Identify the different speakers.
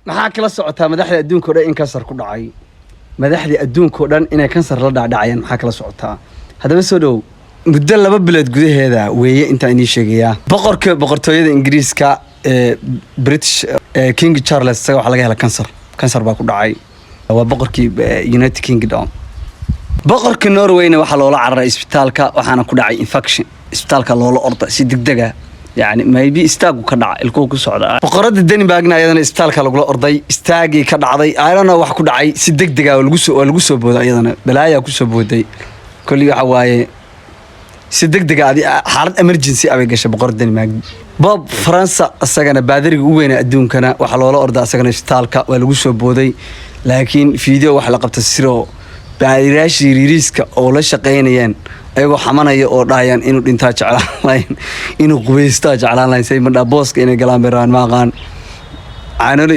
Speaker 1: maxaa kala socotaa madaxda adduunka oo dhan in kansar ku dhacay madaxda adduunka oo dhan inay kansar la dhacayaan maxaa kala socotaa hadaba soo dhow muddo 2 bilood gudaheeda weeye inta inii sheegaya boqortooyada Ingiriiska British King Charles isaga waxa laga helay kansar baa ku dhacay waa boqorkii United Kingdom boqorka Norwayna waxa loola cararay isbitaalka waxaana ku dhacay infection isbitaalka loola orda si degdeg ah يعني maybe istaagu ka dhaca ilkuu ku socda boqorada Denmarkna ayadana isbitaalka lagu orday istaagi ka dhacday ayana wax ku dhacay si degdeg ah lagu soo booday ayadana balaaya ku soo booday kulli waxa waaye si degdeg ah xaalad emergency ah ay gashay boqorada Denmark Bob France asagana baadiriga ugu weyn adduunkana waxa loola orday asagana isbitaalka waa lagu soo booday laakiin video wax la qabtay siro baadiraashii riiriska oo la shaqeynayeen ayagoo xamanaya oo dhaayaan inuu dhintaa jeclaan lahayn inuu qubaysto jeclaan lahayn say madha booska inay galaan beeraan ma aqaan aanana